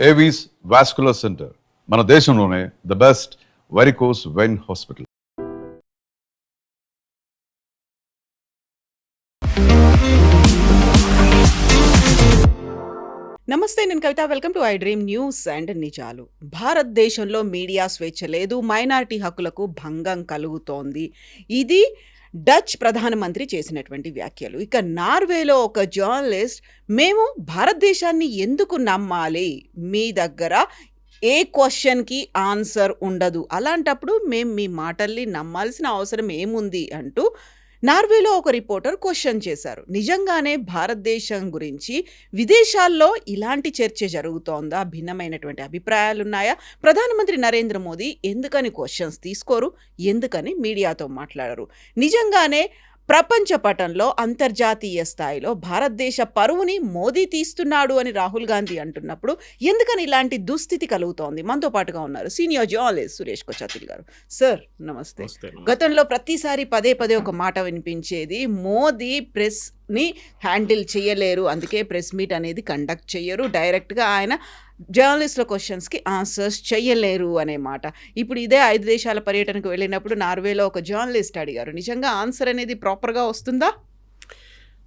Avis vascular centre మన దేశంలోనే the best varicose vein hospital. నమస్తే, నేను Kavitha. Welcome to I dream news and నిజాలు. భారతదేశంలో మీడియా స్వేచ్ఛ లేదు, మైనారిటీ హక్కులకు భంగం కలుగుతోంది. ఇది డచ్ ప్రధానమంత్రి చేసినటువంటి వ్యాఖ్యలు. ఇక నార్వేలో ఒక జర్నలిస్ట్, మేము భారతదేశాన్ని ఎందుకు నమ్మాలి, మీ దగ్గర ఏ క్వశ్చన్కి ఆన్సర్ ఉండదు, అలాంటప్పుడు మేము మీ మాటల్ని నమ్మాల్సిన అవసరం ఏముంది అంటూ నార్వేలో ఒక రిపోర్టర్ క్వశ్చన్ చేశారు. నిజంగానే భారతదేశం గురించి విదేశాల్లో ఇలాంటి చర్చ జరుగుతోందా? భిన్నమైనటువంటి అభిప్రాయాలున్నాయా? ప్రధానమంత్రి నరేంద్ర మోదీ ఎందుకని క్వశ్చన్స్ తీసుకోరు? ఎందుకని మీడియాతో మాట్లాడరు? నిజంగానే ప్రపంచ పటంలో అంతర్జాతీయ స్థాయిలో భారతదేశ పరువుని మోదీ తీస్తున్నాడు అని రాహుల్ గాంధీ అంటున్నప్పుడు ఎందుకని ఇలాంటి దుస్థితి కలుగుతోంది? మనతో పాటుగా ఉన్నారు సీనియర్ జర్నలిస్ట్ సురేష్ కొచ్చాతిల్ గారు. సార్ నమస్తే. గతంలో ప్రతిసారి పదే పదే ఒక మాట వినిపించేది, మోదీ ప్రెస్ని హ్యాండిల్ చేయలేరు, అందుకే ప్రెస్ మీట్ అనేది కండక్ట్ చేయరు, డైరెక్ట్గా ఆయన జర్నలిస్టుల క్వశ్చన్స్కి ఆన్సర్స్ చేయలేరు అనే మాట. ఇప్పుడు ఇదే 5 దేశాల పర్యటనకు వెళ్ళినప్పుడు నార్వేలో ఒక జర్నలిస్ట్ అడిగారు, నిజంగా ఆన్సర్ అనేది ప్రాపర్గా వస్తుందా?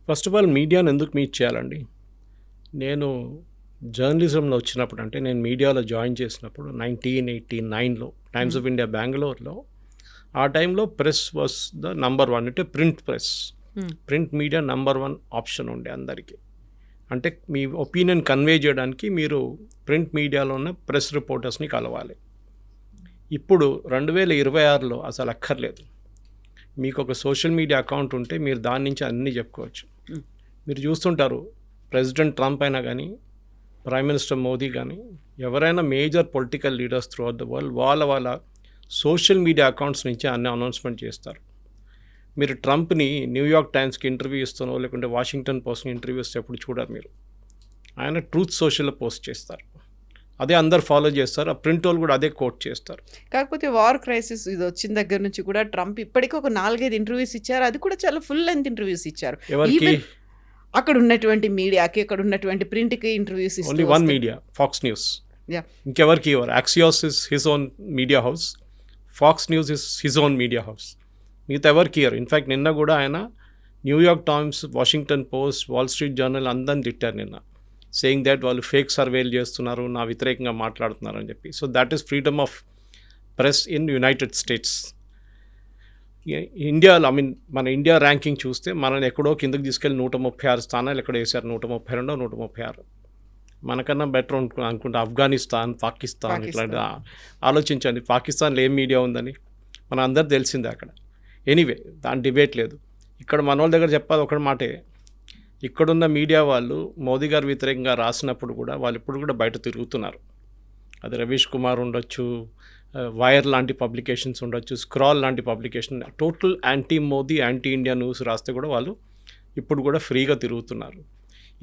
ఫస్ట్ ఆఫ్ ఆల్ మీడియాను ఎందుకు మీట్ చేయాలండి? నేను జర్నలిజంలో వచ్చినప్పుడు, అంటే నేను మీడియాలో జాయిన్ చేసినప్పుడు 1989లో టైమ్స్ ఆఫ్ ఇండియా బెంగళూరులో, ఆ టైంలో ప్రెస్ వాస్ ద నంబర్ 1. అంటే print press, print media number 1 option ఉండే అందరికీ. అంటే మీ ఒపీనియన్ కన్వే చేయడానికి మీరు ప్రింట్ మీడియాలో ఉన్న ప్రెస్ రిపోర్టర్స్ని కలవాలి. ఇప్పుడు 2026లో అసలు అక్కర్లేదు. మీకు ఒక సోషల్ మీడియా అకౌంట్ ఉంటే మీరు దాని నుంచి అన్నీ చెప్పుకోవచ్చు. మీరు చూస్తుంటారు, ప్రెసిడెంట్ ట్రంప్ అయినా కానీ, ప్రైమ్ మినిస్టర్ మోదీ కానీ, ఎవరైనా major political leaders through out the world వాళ్ళ సోషల్ మీడియా అకౌంట్స్ నుంచి అన్ని అనౌన్స్మెంట్ చేస్తారు. మీరు ట్రంప్ని న్యూయార్క్ టైమ్స్కి ఇంటర్వ్యూ ఇస్తానో లేకుంటే వాషింగ్టన్ పోస్ట్ని ఇంటర్వ్యూ ఇస్తే ఎప్పుడు చూడరు మీరు. ఆయన ట్రూత్ సోషల్లో పోస్ట్ చేస్తారు, అదే అందరు ఫాలో చేస్తారు. ఆ ప్రింట్ వాళ్ళు కూడా అదే కోట్ చేస్తారు. కాకపోతే వార్ క్రైసిస్ ఇది వచ్చిన దగ్గర నుంచి కూడా ట్రంప్ ఇప్పటికీ ఒక 4-5 ఇంటర్వ్యూస్ ఇచ్చారు, అది కూడా చాలా ఫుల్ లెంత్ ఇంటర్వ్యూస్ ఇచ్చారు. ఎవరికి? అక్కడ ఉన్నటువంటి మీడియాకి, అక్కడ ఉన్నటువంటి ప్రింట్కి ఇంటర్వ్యూస్ ఇస్తారు. Only one media, Fox News. ఇంకెవరికి ఇవ్వరు. Axios is his own media house, Fox News is his own media house. మిగతా ఎవరికి ఇయ్యరు. ఇన్ఫ్యాక్ట్ నిన్న కూడా ఆయన New York Times, Washington Post, Wall Street Journal అందరిని తిట్టారు నిన్న, సేయింగ్ దాట్ వాళ్ళు ఫేక్ సర్వేలు చేస్తున్నారు, నా వ్యతిరేకంగా మాట్లాడుతున్నారు అని చెప్పి. So that is freedom of press in United states. ఇండియాలో, మన ఇండియా ర్యాంకింగ్ చూస్తే మనల్ని ఎక్కడో కిందకి తీసుకెళ్ళి 136 స్థానాలు ఎక్కడ వేశారు, 132, 136. మనకన్నా బెటర్ అనుకుంటా ఆఫ్ఘనిస్తాన్, పాకిస్తాన్, ఇట్లాంటి ఆలోచించండి. పాకిస్తాన్లో ఏం మీడియా ఉందని మన అందరు తెలిసిందే అక్కడ. ఎనీవే, దాని డిబేట్ లేదు. ఇక్కడ మన వాళ్ళ దగ్గర చెప్పాలి ఒకటి మాటే, ఇక్కడున్న మీడియా వాళ్ళు మోదీ గారు వ్యతిరేకంగా రాసినప్పుడు కూడా వాళ్ళు ఇప్పుడు కూడా బయట తిరుగుతున్నారు. అది రవీష్ కుమార్ ఉండొచ్చు, వైర్ లాంటి పబ్లికేషన్స్ ఉండొచ్చు, స్క్రాల్ లాంటి publication, total anti Modi, anti India news రాస్తే కూడా వాళ్ళు ఇప్పుడు కూడా ఫ్రీగా తిరుగుతున్నారు.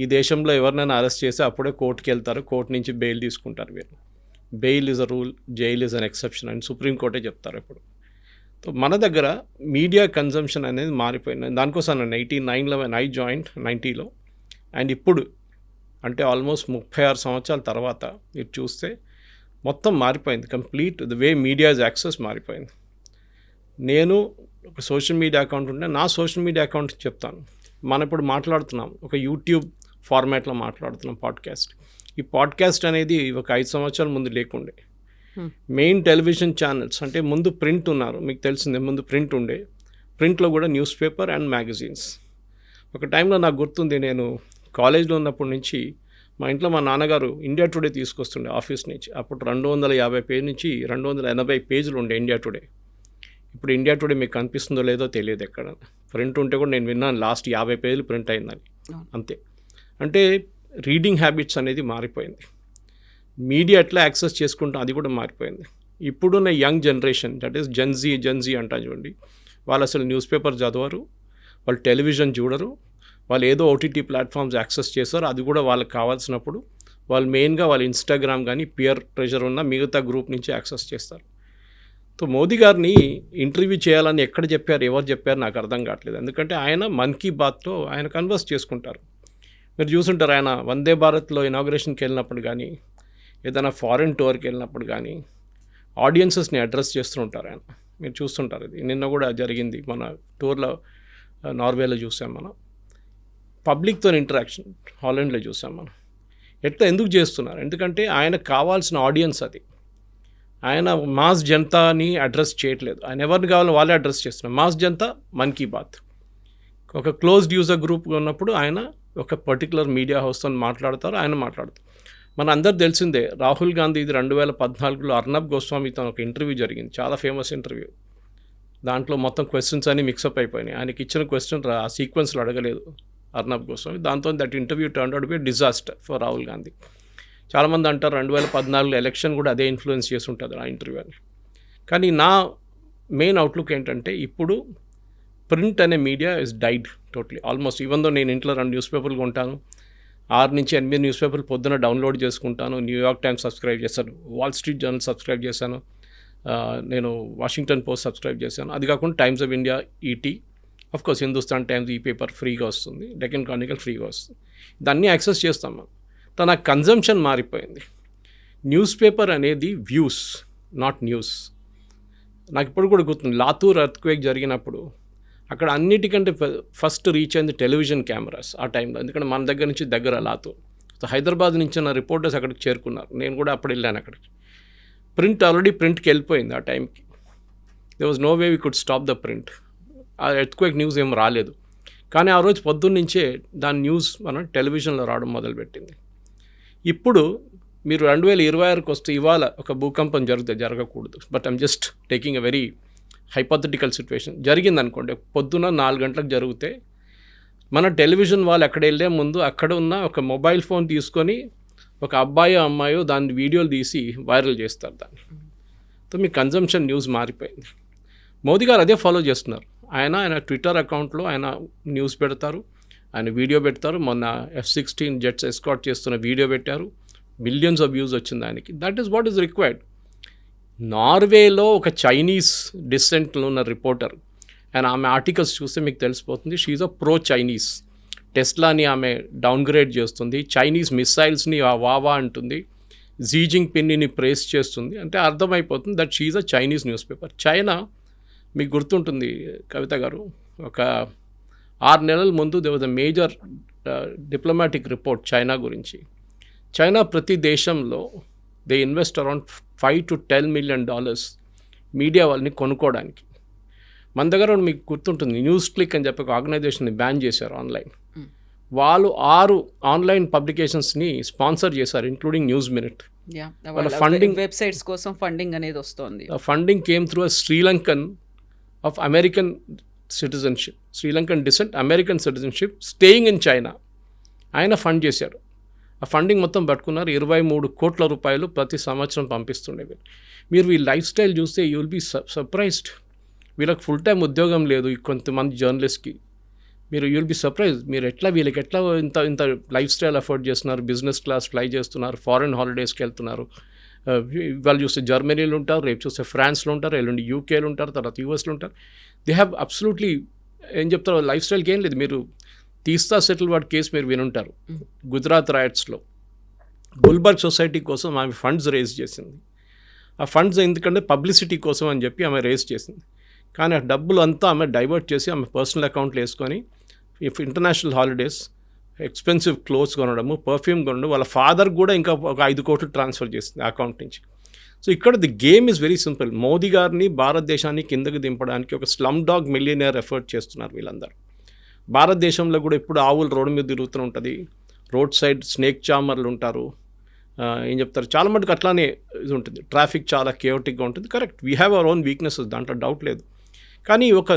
ఈ దేశంలో ఎవరినైనా అరెస్ట్ చేస్తే అప్పుడే కోర్టుకి వెళ్తారు, కోర్టు నుంచి బెయిల్ తీసుకుంటారు. వీళ్ళు bail is a rule, jail is an exception అని సుప్రీంకోర్టే చెప్తారు ఇప్పుడు. మన దగ్గర మీడియా కన్జంప్షన్ అనేది మారిపోయింది. దానికోసం నేను 89లో ఐ జాయింట్ 90లో, అండ్ ఇప్పుడు అంటే ఆల్మోస్ట్ 36 సంవత్సరాల తర్వాత మీరు చూస్తే మొత్తం మారిపోయింది. Complete the way media access మారిపోయింది. నేను ఒక సోషల్ మీడియా అకౌంట్ ఉంటే నా సోషల్ మీడియా అకౌంట్ చెప్తాను. మనం ఇప్పుడు మాట్లాడుతున్నాం ఒక యూట్యూబ్ ఫార్మాట్లో మాట్లాడుతున్నాం, పాడ్కాస్ట్. ఈ పాడ్కాస్ట్ అనేది ఒక 5 సంవత్సరాల ముందు లేకుండే. మెయిన్ టెలివిజన్ ఛానల్స్ అంటే ముందు ప్రింట్ ఉన్నారు, మీకు తెలిసిందే, ముందు ప్రింట్ ఉండే. ప్రింట్లో కూడా న్యూస్ పేపర్ అండ్ మ్యాగజైన్స్. ఒక టైంలో నాకు గుర్తుంది, నేను కాలేజ్లో ఉన్నప్పటి నుంచి మా ఇంట్లో మా నాన్నగారు ఇండియా టుడే తీసుకొస్తుండే ఆఫీస్ నుంచి. అప్పుడు 250 పేజ్ నుంచి 280 పేజీలు ఉండే ఇండియా టుడే. ఇప్పుడు ఇండియా టుడే మీకు కనిపిస్తుందో లేదో తెలియదు ఎక్కడ. ప్రింట్ ఉంటే కూడా నేను విన్నాను లాస్ట్ 50 పేజీలు ప్రింట్ అయిందని, అంతే. అంటే రీడింగ్ హ్యాబిట్స్ అనేది మారిపోయింది. మీడియా ఎట్లా యాక్సెస్ చేసుకుంటాం అది కూడా మారిపోయింది. ఇప్పుడున్న young generation, that is Gen Z అంటా చూడండి, వాళ్ళు అసలు న్యూస్ పేపర్ చదవరు, వాళ్ళు టెలివిజన్ చూడరు, వాళ్ళు ఏదో ఓటీటీ ప్లాట్ఫామ్స్ యాక్సెస్ చేస్తారు, అది కూడా వాళ్ళకి కావాల్సినప్పుడు వాళ్ళు మెయిన్గా వాళ్ళు ఇన్స్టాగ్రామ్ కానీ పియర్ ప్రెషర్ ఉన్న మిగతా గ్రూప్ నుంచి యాక్సెస్ చేస్తారు. సో మోదీ గారిని ఇంటర్వ్యూ చేయాలని ఎక్కడ చెప్పారు, ఎవరు చెప్పారు నాకు అర్థం కావట్లేదు. ఎందుకంటే ఆయన మన్ కీ బాత్లో ఆయన కన్వర్స్ చేసుకుంటారు. మీరు చూసుంటారు, ఆయన వందే భారత్లో ఇనాగ్రేషన్కి వెళ్ళినప్పుడు కానీ ఏదైనా ఫారిన్ టూర్కి వెళ్ళినప్పుడు కానీ ఆడియన్సెస్ని అడ్రస్ చేస్తుంటారు ఆయన. మీరు చూస్తుంటారు, ఇది నిన్న కూడా జరిగింది మన టూర్లో, నార్వేలో చూసాం మనం. పబ్లిక్తో ఇంటరాక్షన్ హాలండ్లో చూసాం మనం. ఎట్లా ఎందుకు చేస్తున్నారు? ఎందుకంటే ఆయనకు కావాల్సిన ఆడియన్స్ అది. ఆయన మాస్ జనతాని అడ్రస్ చేయట్లేదు, ఆయన ఎవరిని కావాలో వాళ్ళే అడ్రస్ చేస్తున్నారు. మాస్ జనతా మన్ కీ బాత్, ఒక క్లోజ్డ్ యూజర్ గ్రూప్ ఉన్నప్పుడు ఆయన ఒక పర్టికులర్ మీడియా హౌస్తో మాట్లాడతారు, ఆయన మాట్లాడతారు. మన అందరు తెలిసిందే, రాహుల్ గాంధీ ఇది 2014లో అర్నబ్ గోస్వామితో ఒక ఇంటర్వ్యూ జరిగింది, చాలా ఫేమస్ ఇంటర్వ్యూ. దాంట్లో మొత్తం క్వశ్చన్స్ అన్నీ మిక్సప్ అయిపోయినాయి. ఆయనకి ఇచ్చిన క్వశ్చన్ ఆ సీక్వెన్స్లో అడగలేదు అర్నబ్ గోస్వామి. దాంతో that interview turned out be disaster for Rahul Gandhi. చాలామంది అంటారు 2014 ఎలక్షన్ కూడా అదే ఇన్ఫ్లుయెన్స్ చేసి ఉంటుంది ఆ ఇంటర్వ్యూ అని. కానీ నా మెయిన్ అవుట్లుక్ ఏంటంటే, ఇప్పుడు ప్రింట్ అనే media is died totally almost. Even though నేను ఇంట్లో 2 న్యూస్ పేపర్లు కొంటాను, 6 నుంచి 8 న్యూస్ పేపర్లు పొద్దున డౌన్లోడ్ చేసుకుంటాను. న్యూయార్క్ టైమ్స్ సబ్స్క్రైబ్ చేశాను, వాల్ స్ట్రీట్ జర్నల్ సబ్స్క్రైబ్ చేశాను, నేను వాషింగ్టన్ పోస్ట్ సబ్స్క్రైబ్ చేశాను. అది కాకుండా times of India, ET, of course Hindustan times ఈ పేపర్ ఫ్రీగా వస్తుంది, డెక్కన్ క్రానికల్ ఫ్రీగా వస్తుంది. దాన్ని యాక్సెస్ చేస్తాం మనం. తన కన్జంప్షన్ మారిపోయింది. న్యూస్ పేపర్ అనేది వ్యూస్, నాట్ న్యూస్. నాకు ఇప్పుడు కూడా గుర్తుంది, లాతూర్ ఎర్త్క్వేక్ జరిగినప్పుడు అక్కడ అన్నిటికంటే ఫస్ట్ రీచ్ అయింది టెలివిజన్ కెమెరాస్ ఆ టైంలో. ఎందుకంటే మన దగ్గర నుంచి దగ్గర లాతూర్. సో హైదరాబాద్ నుంచి నా రిపోర్టర్స్ అక్కడికి చేరుకున్నారు, నేను కూడా అప్పుడు వెళ్ళాను అక్కడికి. ప్రింట్ ఆల్రెడీ ప్రింట్కి వెళ్ళిపోయింది ఆ టైంకి. There was no way we could stop the print. ఆ ఎర్త్క్వేక్ న్యూస్ ఏం రాలేదు, కానీ ఆ రోజు పొద్దున్నుంచే దాని న్యూస్ మనం టెలివిజన్లో రావడం మొదలుపెట్టింది. ఇప్పుడు మీరు 2026కి వస్తే ఇవాళ ఒక భూకంపం జరగకూడదు, but I'm just taking a very hypothetical situation. జరిగిందనుకోండి, పొద్దున 4 గంటలకు జరిగితే మన టెలివిజన్ వాళ్ళు ఎక్కడ వెళ్ళే ముందు అక్కడ ఉన్న ఒక మొబైల్ ఫోన్ తీసుకొని ఒక అబ్బాయో అమ్మాయో దాని వీడియోలు తీసి వైరల్ చేస్తారు దాన్ని. సో మీ కన్జంప్షన్ న్యూస్ మారిపోయింది. మోదీ గారు అదే ఫాలో చేస్తున్నారు. ఆయన ట్విట్టర్ అకౌంట్లో ఆయన న్యూస్ పెడతారు, ఆయన వీడియో పెడతారు. మొన్న F-16 జెట్స్ ఎస్కాట్ చేస్తున్న వీడియో పెట్టారు, మిలియన్స్ ఆఫ్ వ్యూస్ వచ్చింది ఆయనకి. That is what is required. నార్వేలో ఒక చైనీస్ డిసెంట్లో ఉన్న రిపోర్టర్, అండ్ ఆమె ఆర్టికల్స్ చూస్తే మీకు తెలిసిపోతుంది, షీఈ్ అ ప్రో చైనీస్. టెస్లాని ఆమె డౌన్గ్రేడ్ చేస్తుంది, చైనీస్ మిస్సైల్స్ని వావా అంటుంది, జీ జింగ్పిన్ని ప్రేస్ చేస్తుంది. అంటే అర్థమైపోతుంది that she's a Chinese news China మీకు గుర్తుంటుంది కవిత గారు, ఒక 6 నెలల ముందు there was a major diplomatic report China గురించి. చైనా ప్రతి దేశంలో they invest around $5 to $10 million media వాళ్ళని కొనుక్కోవడానికి. మన దగ్గర మీకు గుర్తుంటుంది, న్యూస్ క్లిక్ అని చెప్పి ఒక ఆర్గనైజేషన్ని బ్యాన్ చేశారు ఆన్లైన్. వాళ్ళు 6 ఆన్లైన్ పబ్లికేషన్స్ని స్పాన్సర్ చేశారు, ఇంక్లూడింగ్ న్యూస్ మినిట్. వాళ్ళ ఫండింగ్, వెబ్సైట్స్ కోసం ఫండింగ్ అనేది వస్తుంది. Funding came through a Sri Lankan of American citizenship, Sri Lankan descent, American citizenship, staying in China. ఆయన ఫండ్ చేశారు. ఆ ఫండింగ్ మొత్తం పట్టుకున్నారు. 23 కోట్ల రూపాయలు ప్రతి సంవత్సరం పంపిస్తుండేవి. మీరు ఈ లైఫ్ స్టైల్ చూస్తే యూ విల్ బీ సర్ప్రైజ్డ్. వీళ్ళకి ఫుల్ టైం ఉద్యోగం లేదు కొంతమంది జర్నలిస్ట్కి. You will be surprise. మీరు వీళ్ళకి ఎట్లా ఇంత లైఫ్ స్టైల్ అఫోర్డ్ చేస్తున్నారు, బిజినెస్ క్లాస్ ఫ్లై చేస్తున్నారు, ఫారెన్ హాలిడేస్కి వెళ్తున్నారు. వాళ్ళు చూస్తే జర్మనీలో ఉంటారు, రేపు చూస్తే ఫ్రాన్స్లో ఉంటారు, ఎల్లుండి యూకేలో ఉంటారు, తర్వాత యూఎస్లో ఉంటారు. దే హ్యావ్ అబ్సల్యూట్లీ, ఏం చెప్తారు, లైఫ్ స్టైల్కి ఏం లేదు. మీరు తీస్తా సెటిల్వాడ్ కేసు మీరు వినుంటారు, గుజరాత్ రైట్స్లో గుల్బర్గ్ సొసైటీ కోసం ఆమె ఫండ్స్ రేజ్ చేసింది. ఆ ఫండ్స్ ఎందుకంటే పబ్లిసిటీ కోసం అని చెప్పి ఆమె రేజ్ చేసింది. కానీ ఆ డబ్బులు అంతా ఆమె డైవర్ట్ చేసి ఆమె పర్సనల్ అకౌంట్లో వేసుకొని ఇంటర్నేషనల్ హాలిడేస్, ఎక్స్పెన్సివ్ క్లోత్స్ కొనడము, పర్ఫ్యూమ్ కొనడం, వాళ్ళ ఫాదర్ కూడా ఇంకా ఒక 5 కోట్లు ట్రాన్స్ఫర్ చేసింది ఆ అకౌంట్ నుంచి. సో ఇక్కడ the game is very simple. Modi గారిని, భారతదేశాన్ని కిందకి దింపడానికి ఒక స్లమ్ డాగ్ మిలియనియర్ ఎఫర్ట్ చేస్తున్నారు వీళ్ళందరూ. భారతదేశంలో కూడా ఇప్పుడు ఆవులు రోడ్డు మీద తిరుగుతూ ఉంటుంది, రోడ్ సైడ్ స్నేక్ చామర్లు ఉంటారు, ఏం చెప్తారు, చాలా మటుకు అట్లానే ఇది ఉంటుంది. ట్రాఫిక్ చాలా కేయోటిక్గా ఉంటుంది. Correct, we have our own weaknesses, దాంట్లో డౌట్ లేదు. కానీ ఒక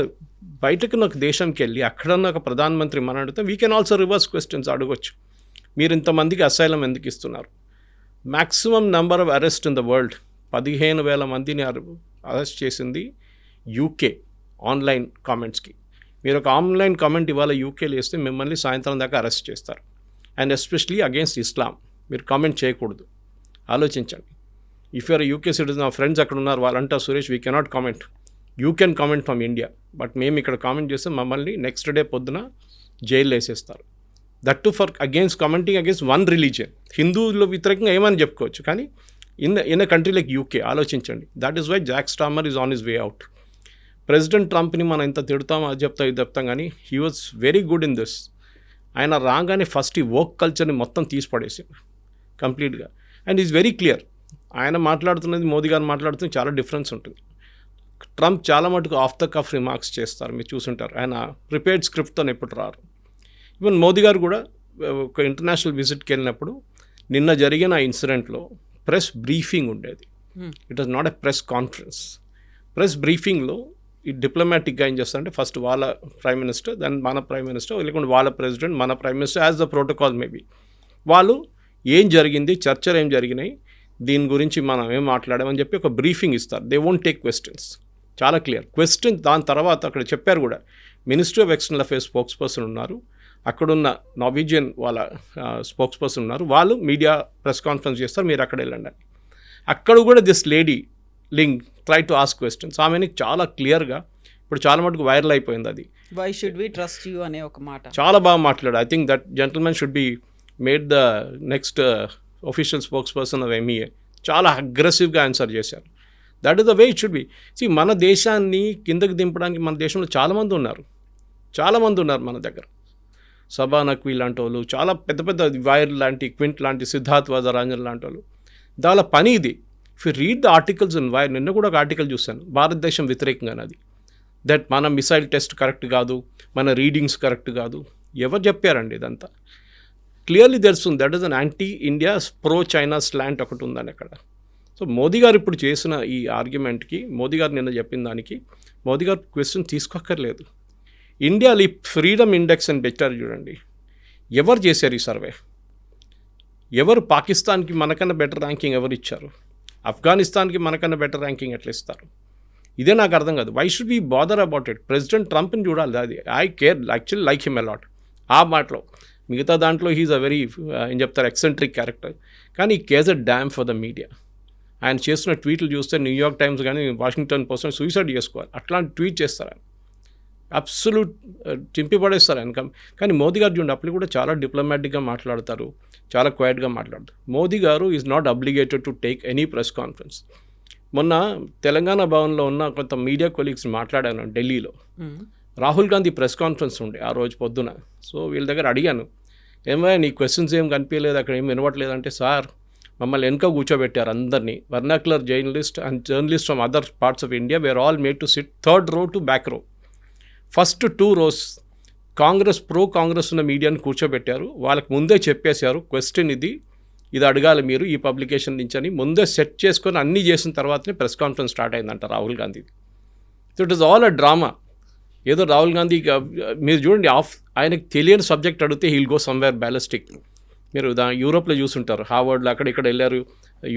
బయటకు ఒక దేశంకి వెళ్ళి అక్కడన్న ఒక ప్రధానమంత్రి మన అడిగితే we can also reverse questions అడగొచ్చు. మీరు ఇంతమందికి అసైలం ఎందుకు ఇస్తున్నారు? Maximum number of arrest in the world 15,000 మందిని అరెస్ట్ చేసింది యూకే ఆన్లైన్ కామెంట్స్కి. మీరు ఒక ఆన్లైన్ కామెంట్ ఇవాళ యూకేలో వేస్తే మిమ్మల్ని సాయంత్రం దాకా అరెస్ట్ చేస్తారు. అండ్ ఎస్పెషలీ అగేన్స్ట్ ఇస్లాం మీరు కామెంట్ చేయకూడదు. ఆలోచించండి. ఇఫ్ యూఆర్ యూకే సిటిజన్, నా ఫ్రెండ్స్ అక్కడ ఉన్నారు, వాళ్ళంటా Suresh we cannot comment, you can comment from India, but మేము ఇక్కడ కామెంట్ చేస్తే మమ్మల్ని నెక్స్ట్ డే పొద్దున జైల్లో వేసేస్తారు. That too for commenting against one religion. హిందువుల వ్యతిరేకంగా ఏమని చెప్పుకోవచ్చు, కానీ in a country like UK ఆలోచించండి. That is why Jack Starmer is on his way out. President ట్రంప్ని మనం ఎంత తిడతాం, అది చెప్తాం, కానీ he was very good in this. ఆయన రాగానే ఫస్ట్ ఈ వర్క్ కల్చర్ని మొత్తం తీసి పడేసింది కంప్లీట్గా. And is very clear. ఆయన మాట్లాడుతున్నది, మోదీ గారు మాట్లాడుతున్నది చాలా డిఫరెన్స్ ఉంటుంది. ట్రంప్ చాలా మటుకు ఆఫ్ ద కఫ్ రిమార్క్స్ చేస్తారు, మీరు చూసుంటారు. ఆయన ప్రిపేర్డ్ స్క్రిప్ట్తో ఎప్పుడు రారు. ఈవెన్ మోదీ గారు కూడా ఒక ఇంటర్నేషనల్ విజిట్కి వెళ్ళినప్పుడు నిన్న జరిగిన ఇన్సిడెంట్లో ప్రెస్ బ్రీఫింగ్ ఉండేది. It was not a press conference. Press బ్రీఫింగ్లో ఈ డిప్లొమాటిక్గా ఏం చేస్తారంటే ఫస్ట్ వాళ్ళ ప్రైమ్ మినిస్టర్, దెన్ మన ప్రైమ్ మినిస్టర్, లేకుంటే వాళ్ళ ప్రెసిడెంట్, మన prime minister, as the protocol maybe, వాళ్ళు ఏం జరిగింది, చర్చలు ఏం జరిగినాయి, దీని గురించి మనం ఏం మాట్లాడామని చెప్పి ఒక బ్రీఫింగ్ ఇస్తారు. They won't take questions. చాలా క్లియర్ క్వశ్చన్. దాని తర్వాత అక్కడ చెప్పారు కూడా, ministry of external affairs spokes person ఉన్నారు, అక్కడున్న నార్వీజియన్ వాళ్ళ స్పోక్స్ పర్సన్ ఉన్నారు, వాళ్ళు మీడియా ప్రెస్ కాన్ఫరెన్స్ చేస్తారు, మీరు అక్కడ వెళ్ళండి అని. అక్కడ కూడా this lady Lyng try to ask questions. ఆమెని చాలా క్లియర్గా, ఇప్పుడు చాలా మటుకు వైరల్ అయిపోయింది అది. Why should we trust you అనే ఒక మాట చాలా బాగా మాట్లాడారు. I think that gentlemen should be made the next official spokesperson of MEA. చాలా అగ్రెసివ్గా ఆన్సర్ చేశారు. That is the way it should be. మన దేశాన్ని కిందకి దింపడానికి మన దేశంలో చాలామంది ఉన్నారు మన దగ్గర. సభా నక్వీ లాంటి వాళ్ళు, చాలా పెద్ద పెద్ద వైర్ లాంటి, క్వింట్ లాంటి, సిద్ధార్థ్ వజరాంజన్ లాంటి వాళ్ళు. దాని పని ఇది. If you read the articles in wire, నిన్న కూడా ఒక ఆర్టికల్ చూశాను భారతదేశం వ్యతిరేకంగా, అది దట్ మన మిసైల్ టెస్ట్ కరెక్ట్ కాదు, మన రీడింగ్స్ కరెక్ట్ కాదు. ఎవరు చెప్పారండి ఇదంతా? క్లియర్లీ తెలుస్తుంది that is an anti India pro China slant ఒకటి ఉందని అక్కడ. సో మోదీ గారు ఇప్పుడు చేసిన ఈ ఆర్గ్యుమెంట్కి, మోదీ గారు నిన్న చెప్పిన దానికి మోదీ గారు క్వశ్చన్ తీసుకోక్కర్లేదు. ఇండియాలో ఈ ఫ్రీడమ్ ఇండెక్స్ అని పెట్టారు చూడండి, ఎవరు చేశారు ఈ సర్వే? ఎవరు పాకిస్తాన్కి మనకన్నా బెటర్ ర్యాంకింగ్ ఎవరు ఇచ్చారు? ఆఫ్ఘనిస్తాన్కి మనకన్నా బెటర్ ర్యాంకింగ్ ఎట్లా ఇస్తారు? ఇదే నాకు అర్థం కాదు. Why should be bother about it? President ట్రంప్ని చూడాలి. అది I care actually like him a lot ఆ మాటలో. మిగతా దాంట్లో హీఈస్ అ వెరీ ఏం చెప్తారు, ఎక్సెంట్రిక్ క్యారెక్టర్. కానీ ఈ cage a dam for the media. ఆయన చేస్తున్న ట్వీట్లు చూస్తే న్యూయార్క్ టైమ్స్ కానీ వాషింగ్టన్ పోస్ట్ సూసైడ్ చేసుకోవాలి, అట్లాంటి ట్వీట్ చేస్తారు ఆయన. అబ్సల్యూట్ చింపి పడేస్తారు ఆయన. కానీ మోదీ గారు చూడండి, అప్పుడు కూడా చాలా డిప్లొమాటిక్గా మాట్లాడతారు, చాలా క్వైట్గా మాట్లాడతారు. మోదీ గారు is not obligated to take any press conference. మొన్న తెలంగాణ భవన్లో ఉన్న కొంత మీడియా కొలీగ్స్ మాట్లాడాను ఢిల్లీలో. రాహుల్ గాంధీ ప్రెస్ కాన్ఫరెన్స్ ఉండే ఆ రోజు పొద్దున. సో వీళ్ళ దగ్గర అడిగాను, ఏమైనా నీ క్వశ్చన్స్ ఏం కనిపించలేదు, అక్కడ ఏం వినవట్లేదు అంటే, సార్ మమ్మల్ని వెనక కూర్చోబెట్టారు అందరినీ. Vernacular journalist and journalist from other parts of India were all made to sit third row to back row. First 2 rows Congress, pro Congress ఉన్న మీడియాని కూర్చోబెట్టారు. వాళ్ళకి ముందే చెప్పేశారు క్వశ్చన్ ఇది అడగాలి మీరు ఈ పబ్లికేషన్ నుంచి అని ముందే సెట్ చేసుకొని అన్నీ చేసిన తర్వాతనే ప్రెస్ కాన్ఫరెన్స్ స్టార్ట్ అయిందంట రాహుల్ గాంధీది. So it is all a drama. ఏదో రాహుల్ గాంధీ మీరు చూడండి, ఆయనకు తెలియని సబ్జెక్ట్ అడిగితే హీల్ గో సమ్వేర్ బ్యాలిస్టిక్. మీరు యూరోప్లో చూసుంటారు, హార్వర్డ్లో అక్కడ ఇక్కడ వెళ్ళారు,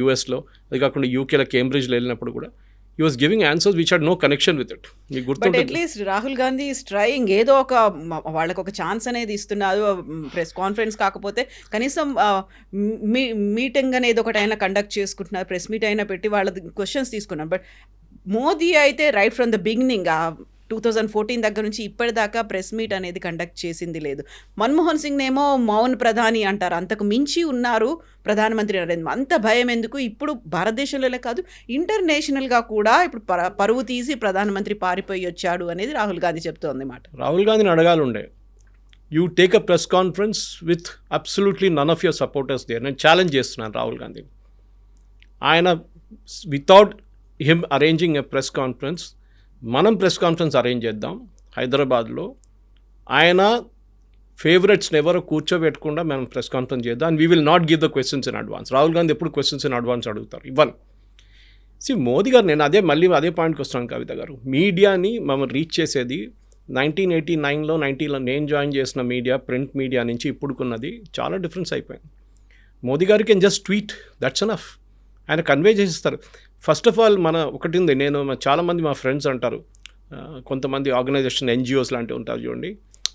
యూఎస్లో, అది కాకుండా యూకేలో కేంబ్రిడ్జ్లో వెళ్ళినప్పుడు కూడా he was giving answers which had no connection with it. But at least Rahul Gandhi is trying, ఏదో ఒక వాళ్ళకి ఒక ఛాన్స్ అనేది ఇస్తున్నారు. ప్రెస్ కాన్ఫరెన్స్ కాకపోతే కనీసం మీటింగ్ అనేది ఒకటి అయినా కండక్ట్ చేసుకుంటున్నారు, ప్రెస్ మీట్ అయినా పెట్టి వాళ్ళ క్వశ్చన్స్ తీసుకున్నారు. బట్ మోదీ అయితే రైట్ ఫ్రమ్ ద బిగినింగ్ 2014 దగ్గర నుంచి ఇప్పటిదాకా ప్రెస్ మీట్ అనేది కండక్ట్ చేసింది లేదు. మన్మోహన్ సింగ్ ఏమో మౌన్ ప్రధాని అంటారు, అంతకు మించి ఉన్నారు ప్రధానమంత్రి నరేంద్ర. అంత భయం ఎందుకు? ఇప్పుడు భారతదేశంలోనే కాదు, ఇంటర్నేషనల్గా కూడా ఇప్పుడు పరువు తీసి ప్రధానమంత్రి పారిపోయి వచ్చాడు అనేది రాహుల్ గాంధీ చెప్తోంది మాట. రాహుల్ గాంధీని అడగాలి ఉండే, you take a press conference with absolutely none of your supporters there. నేను ఛాలెంజ్ చేస్తున్నాను రాహుల్ గాంధీని. ఆయన without him arranging a press conference, మనం ప్రెస్ కాన్ఫరెన్స్ అరేంజ్ చేద్దాం హైదరాబాద్లో. ఆయన ఫేవరెట్స్ని ఎవరో కూర్చోబెట్టకుండా మనం ప్రెస్ కాన్ఫరెన్స్ చేద్దాం. And we will not give the questions in advance. Rahul Gandhi ఎప్పుడు క్వశ్చన్స్ ఇన్ అడ్వాన్స్ అడుగుతారు, ఇవ్వను. మోదీ గారు, నేను అదే పాయింట్కి వస్తున్నాను కవిత గారు. మీడియాని మనం రీచ్ చేసేది 1989లో 90లో నేను జాయిన్ చేసిన మీడియా, ప్రింట్ మీడియా నుంచి ఇప్పుడుకున్నది చాలా డిఫరెన్స్ అయిపోయింది. మోదీ గారు can just tweet, that's enough. ఆయన కన్వే చేసిస్తారు. ఫస్ట్ ఆఫ్ ఆల్ ఒకటి ఉంది, నేను చాలామంది మా ఫ్రెండ్స్ అంటారు, కొంతమంది ఆర్గనైజేషన్ ఎన్జిఓస్ లాంటివి ఉంటారు చూడండి,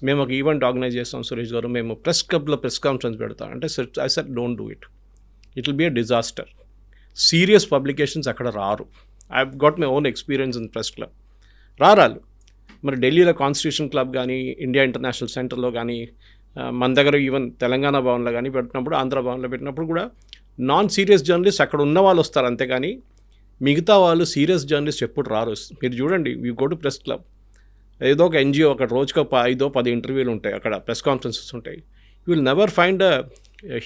మేము ఒక ఈవెంట్ ఆర్గనైజ్ చేస్తాం సురేష్ గారు, మేము ప్రెస్ క్లబ్లో ప్రెస్ కాన్ఫరెన్స్ పెడతాం అంటే, I said don't do it, it will be a disaster. Serious publications అక్కడ రారు. I have got my own experience in press club. రారాలు మరి ఢిల్లీలో కాన్స్టిట్యూషన్ క్లబ్ కానీ, ఇండియా ఇంటర్నేషనల్ సెంటర్లో కానీ, మన దగ్గర ఈవెన్ తెలంగాణ భవన్లో కానీ పెట్టినప్పుడు, ఆంధ్ర భవన్లో పెట్టినప్పుడు కూడా నాన్ సీరియస్ జర్నలిస్ట్ అక్కడ ఉన్న వాళ్ళు వస్తారు అంతేగాని మిగతా వాళ్ళు సీరియస్ జర్నలిస్ట్ ఎప్పుడు రారు. మీరు చూడండి, you go to press club, ఏదో ఒక ఎన్జిఓ అక్కడ రోజుకు 5-10 ఇంటర్వ్యూలు ఉంటాయి, అక్కడ ప్రెస్ కాన్ఫరెన్సెస్ ఉంటాయి. You will never find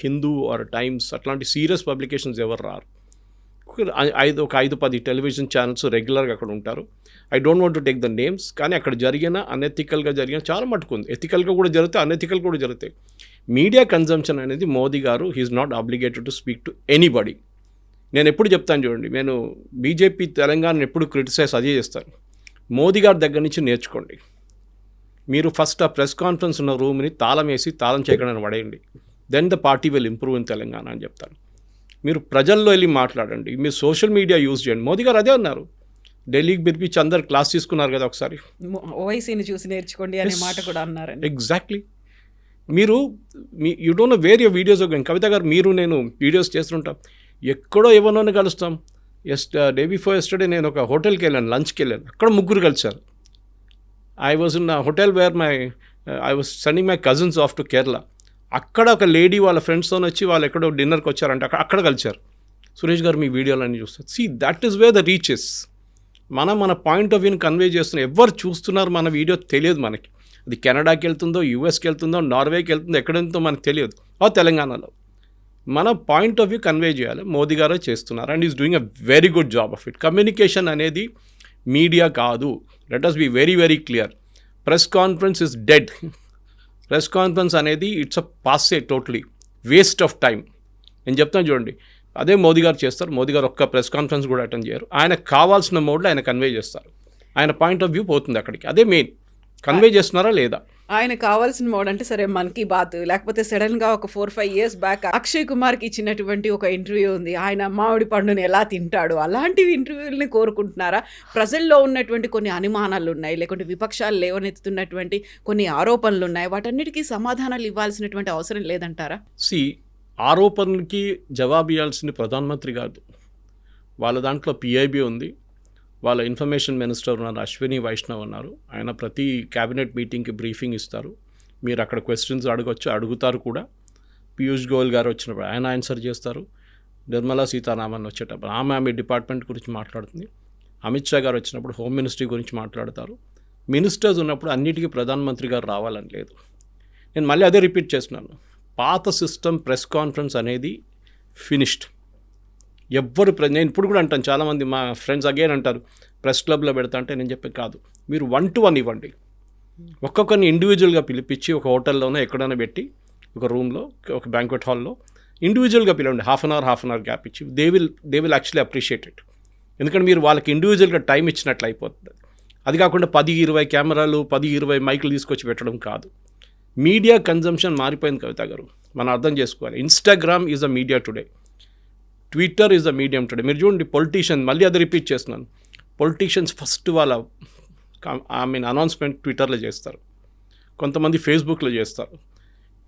Hindu or Times అట్లాంటి సీరియస్ పబ్లికేషన్స్ ఎవరు రారు. ఒక 5-10 టెలివిజన్ ఛానల్స్ రెగ్యులర్గా అక్కడ ఉంటారు. I don't want to take the names, కానీ అక్కడ జరిగిన అనెథికల్గా జరిగిన చాలా మటుకు ఉంది. ఎథికల్గా కూడా జరుగుతాయి, అనెథికల్ కూడా జరుగుతాయి. మీడియా కన్జంప్షన్ అనేది Modi garu he's not obligated to speak to anybody. నేను ఎప్పుడు చెప్తాను చూడండి, నేను బీజేపీ తెలంగాణను ఎప్పుడు క్రిటిసైజ్ అదే చేస్తాను. మోదీ గారి దగ్గర నుంచి నేర్చుకోండి. మీరు ఫస్ట్ ఆ ప్రెస్ కాన్ఫరెన్స్ ఉన్న రూమ్ని తాళం వేసి తాళం చేయకుండా పడేయండి. Then the party will improve in Telangana అని చెప్తాను. మీరు ప్రజల్లో వెళ్ళి మాట్లాడండి, మీరు సోషల్ మీడియా యూజ్ చేయండి. మోదీ గారు అదే అన్నారు, ఢిల్లీకి పిలిపించి అందరు క్లాస్ తీసుకున్నారు కదా ఒకసారి, ఓవైసీని చూసి నేర్చుకోండి అనే మాట కూడా అన్నారండి. ఎగ్జాక్ట్లీ. మీరు you don't know where your videos. Kavitha garu, మీరు నేను వీడియోస్ చేస్తుంటాం, ఎక్కడో ఎవరినోనే కలుస్తాం. డే బిఫోర్ ఎస్టర్డే నేను ఒక హోటల్కి వెళ్ళాను, లంచ్కి వెళ్ళాను, అక్కడ 3 కలిశారు. I was in hotel where I was sending my cousins off to Kerala. అక్కడ ఒక లేడీ వాళ్ళ ఫ్రెండ్స్తో వచ్చి వాళ్ళు ఎక్కడో డిన్నర్కి వచ్చారంటే అక్కడ కలిశారు. సురేష్ గారు మీ వీడియోలన్నీ చూస్తారు. See that is where the reaches. మన పాయింట్ ఆఫ్ వ్యూని కన్వే చేస్తున్నాం. ఎవరు చూస్తున్నారు మన వీడియో తెలియదు మనకి. అది కెనడాకి వెళ్తుందో, యూఎస్కి వెళ్తుందో, నార్వేకి వెళ్తుందో, ఎక్కడ వెళ్తుందో మనకు తెలియదు. తెలంగాణలో మన పాయింట్ ఆఫ్ వ్యూ కన్వే చేయాలి. మోదీ గారే చేస్తున్నారు and is doing a very good job of it. Communication అనేది మీడియా కాదు. Let us be very very clear. Press conference is dead. Press conference అనేది it's a passé, totally waste of time. నేను చెప్తాను చూడండి, అదే మోదీ గారు చేస్తారు. మోదీ గారు ఒక్క ప్రెస్ కాన్ఫరెన్స్ కూడా అటెండ్ చేయరు. ఆయనకు కావాల్సిన మోడ్లో ఆయన కన్వే చేస్తారు. ఆయన పాయింట్ ఆఫ్ వ్యూ పోతుంది అక్కడికి. అదే మెయిన్. కన్వే చేస్తున్నారా లేదా? ఆయన కావాల్సిన మోడ్ అంటే సరే మన్ కీ బాత్, లేకపోతే సడన్గా ఒక 4-5 years బ్యాక్ అక్షయ్ కుమార్కి ఇచ్చినటువంటి ఒక ఇంటర్వ్యూ ఉంది, ఆయన మామిడి పండుని ఎలా తింటాడు, అలాంటివి ఇంటర్వ్యూలని కోరుకుంటున్నారా? ప్రజల్లో ఉన్నటువంటి కొన్ని అనుమానాలు ఉన్నాయి, లేకుంటే విపక్షాలు లేవనెత్తుతున్నటువంటి కొన్ని ఆరోపణలు ఉన్నాయి, వాటన్నిటికీ సమాధానాలు ఇవ్వాల్సినటువంటి అవసరం లేదంటారా? ఆరోపణలకి జవాబు ఇవ్వాల్సింది ప్రధానమంత్రి కాదు. వాళ్ళ దాంట్లో పిఐబి ఉంది, వాళ్ళ ఇన్ఫర్మేషన్ మినిస్టర్ ఉన్నారు, అశ్విని వైష్ణవ్ ఉన్నారు. ఆయన ప్రతి క్యాబినెట్ మీటింగ్కి బ్రీఫింగ్ ఇస్తారు. మీరు అక్కడ క్వశ్చన్స్ అడగొచ్చు, అడుగుతారు కూడా. పీయూష్ గోయల్ గారు వచ్చినప్పుడు ఆయన ఆన్సర్ చేస్తారు. నిర్మలా సీతారామన్ వచ్చేటప్పుడు ఆమె డిపార్ట్మెంట్ గురించి మాట్లాడుతుంది. అమిత్ షా గారు వచ్చినప్పుడు హోమ్ మినిస్ట్రీ గురించి మాట్లాడతారు. మినిస్టర్స్ ఉన్నప్పుడు అన్నిటికీ ప్రధానమంత్రి గారు రావాలని లేదు. నేను మళ్ళీ అదే రిపీట్ చేస్తున్నాను, పాత సిస్టమ్ ప్రెస్ కాన్ఫరెన్స్ అనేది ఫినిష్డ్. నేను ఇప్పుడు కూడా అంటాను, చాలామంది మా ఫ్రెండ్స్ అగైన్ అంటారు ప్రెస్ క్లబ్లో పెడతా అంటే నేను చెప్పే కాదు, మీరు 1-to-1 ఇవ్వండి. ఒక్కొక్కరిని ఇండివిజువల్గా పిలిపించి ఒక హోటల్లోనో ఎక్కడైనా పెట్టి ఒక రూమ్లో, ఒక బ్యాంక్వెట్ హాల్లో ఇండివిజువల్గా పిలవండి. హాఫ్ అన్ అవర్ గ్యాప్ ఇచ్చి they will actually appreciate it. ఎందుకంటే మీరు వాళ్ళకి ఇండివిజువల్గా టైం ఇచ్చినట్లు అయిపోతుంది. అది కాకుండా 10-20 కెమెరాలు, 10-20 మైకులు తీసుకొచ్చి పెట్టడం కాదు. మీడియా కన్జంప్షన్ మారిపోయింది కవిత గారు, మనం అర్థం చేసుకోవాలి. Instagram is a media today, Twitter is the medium today. మీరు చూడండి, పొలిటీషియన్, మళ్ళీ అది రిపీట్ చేస్తున్నాను, పొలిటీషియన్స్ ఫస్ట్ వాళ్ళ అనౌన్స్మెంట్ ట్విట్టర్లో చేస్తారు, కొంతమంది ఫేస్బుక్లో చేస్తారు.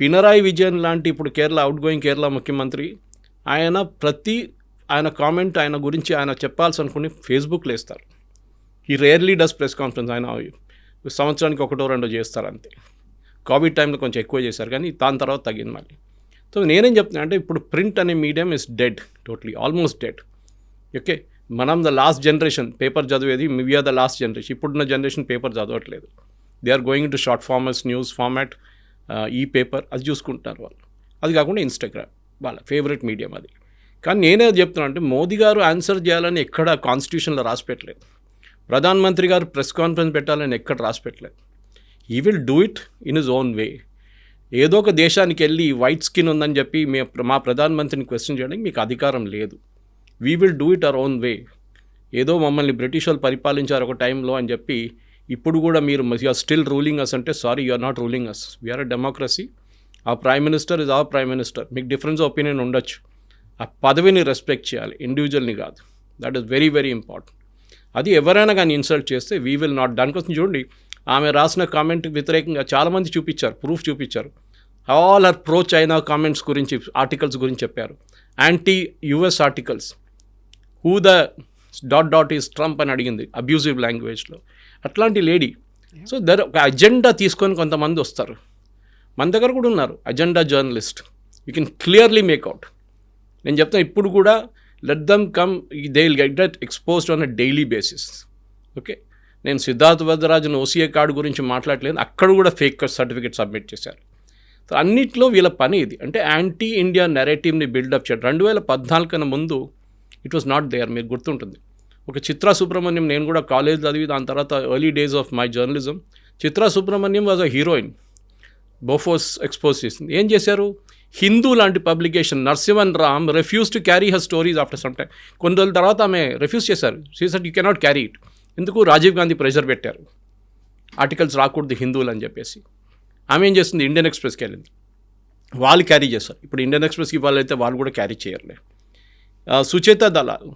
పినరాయి విజయన్ లాంటి ఇప్పుడు అవుట్గోయింగ్ కేరళ ముఖ్యమంత్రి, ఆయన కామెంట్, ఆయన గురించి ఆయన చెప్పాల్సి అనుకుని ఫేస్బుక్లో వేస్తారు. ఈ రేర్లీ డస్ ప్రెస్ కాన్ఫరెన్స్. ఆయన సంవత్సరానికి 1-2 చేస్తారు అంతే. కోవిడ్ టైంలో కొంచెం ఎక్కువ చేశారు, కానీ దాని తర్వాత తగ్గింది మళ్ళీ. సో నేనేం చెప్తున్నా అంటే, ఇప్పుడు ప్రింట్ అనే medium is dead, totally, almost dead. Okay, మనం ద లాస్ట్ జనరేషన్ పేపర్ చదివేది, వీఆర్ ద లాస్ట్ జనరేషన్. ఇప్పుడున్న జనరేషన్ పేపర్ చదవట్లేదు. They are going to short formers, news format, e paper, అది చూసుకుంటారు వాళ్ళు. అది కాకుండా ఇన్స్టాగ్రామ్ వాళ్ళ ఫేవరెట్ మీడియం అది. కానీ నేనే చెప్తున్నా అంటే, మోదీ గారు ఆన్సర్ చేయాలని ఎక్కడ కాన్స్టిట్యూషన్లో రాసి పెట్టలేదు. ప్రధానమంత్రి గారు ప్రెస్ కాన్ఫరెన్స్ పెట్టాలని ఎక్కడ రాసి పెట్టలేదు. He will do it in his own way. ఏదో ఒక దేశానికి వెళ్ళి వైట్ స్కిన్ ఉందని చెప్పి మా ప్రధానమంత్రిని క్వశ్చన్ చేయడానికి మీకు అధికారం లేదు. We will do it our own way. ఏదో మమ్మల్ని బ్రిటిష్ వాళ్ళు పరిపాలించారు ఒక టైంలో అని చెప్పి ఇప్పుడు కూడా మీరు ఆర్ స్టిల్ రూలింగ్ అస్ అంటే, sorry, you are not ruling us. We are a democracy. ఆ prime minister is our prime minister. మీకు డిఫరెన్స్ ఒపీనియన్ ఉండొచ్చు, ఆ పదవిని రెస్పెక్ట్ చేయాలి, ఇండివిజువల్ని కాదు. That is very very important. అది ఎవరైనా కానీ ఇన్సల్ట్ చేస్తే వీ విల్ నాట్. దానికోసం చూడండి, ఆమె రాసిన కామెంట్ వ్యతిరేకంగా చాలామంది చూపించారు, ప్రూఫ్ చూపించారు. All are pro China comments గురించి, ఆర్టికల్స్ గురించి చెప్పారు, anti US articles. Who the ... is Trump అని అడిగింది అబ్యూజివ్ లాంగ్వేజ్లో. అట్లాంటి లేడీ. సో ఒక అజెండా తీసుకొని కొంతమంది వస్తారు, మన దగ్గర కూడా ఉన్నారు agenda journalist. You can clearly make out. నేను చెప్తాను ఇప్పుడు కూడా let them come, they will get that exposed on a daily basis. Okay, నేను సిద్ధార్థ్ వరదరాజన్ ఓసీఏ కార్డు గురించి మాట్లాడలేదు, అక్కడ కూడా ఫేక్ సర్టిఫికేట్ సబ్మిట్ చేశారు. సో అన్నిట్లో వీళ్ళ పని ఇది, అంటే యాంటీ ఇండియా నెరేటివ్ని బిల్డప్ చేయడం. 2014 కన్నా ముందు ఇట్ వాస్ నాట్ దేర్. మీరు గుర్తుంటుంది, ఒక చిత్రా సుబ్రహ్మణ్యం, నేను కూడా కాలేజ్ చదివి దాని తర్వాత early days of my journalism, Chitra Subrahmanyam was a heroine. Bofors expose చేసింది. ఏం చేశారు? హిందూ లాంటి publication Narasimhan Ram refuse to carry her stories after some time. కొన్ని రోజుల తర్వాత ఆమె రిఫ్యూజ్ చేశారు. She said you cannot carry it. ఎందుకు? రాజీవ్ గాంధీ ప్రెషర్ పెట్టారు, ఆర్టికల్స్ రాకూడదు హిందువులు అని చెప్పేసి. ఆమె ఏం చేస్తుంది? ఇండియన్ ఎక్స్ప్రెస్కి వెళ్ళింది. వాళ్ళు క్యారీ చేస్తారు. ఇప్పుడు ఇండియన్ ఎక్స్ప్రెస్కి ఇవ్వాలైతే వాళ్ళు కూడా క్యారీ చేయర్లే. సుచేత దళాల్,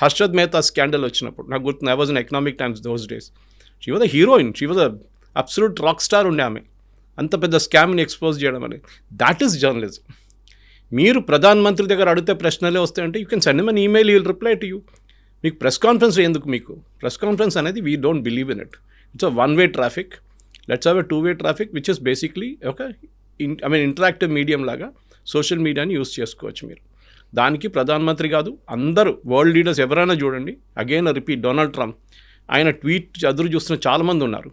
హర్షద్ మెహతా స్కాండల్ వచ్చినప్పుడు నాకు గుర్తు, I was in economic times those days. She was a heroine, she was a absolute rock star ఉండే ఆమె. అంత పెద్ద స్కామ్ని ఎక్స్పోజ్ చేయడం అనేది, దాట్ ఈస్ జర్నలిజం. మీరు ప్రధానమంత్రి దగ్గర అడిగితే ప్రశ్నలే వస్తాయంటే you can send M an email, you will reply to you. మీకు ప్రెస్ కాన్ఫరెన్స్ ఎందుకు? మీకు ప్రెస్ కాన్ఫరెన్స్ అనేది we don't believe in it. It's a one way traffic. Let's have a two way traffic which is basically ఒక interactive medium లాగా social మీడియాని use చేసుకోవచ్చు మీరు. దానికి ప్రధానమంత్రి కాదు, అందరూ వరల్డ్ లీడర్స్ ఎవరైనా చూడండి. అగైన్ రిపీట్, డొనాల్డ్ ట్రంప్, ఆయన ట్వీట్ ఎదురు చూస్తున్న చాలామంది ఉన్నారు.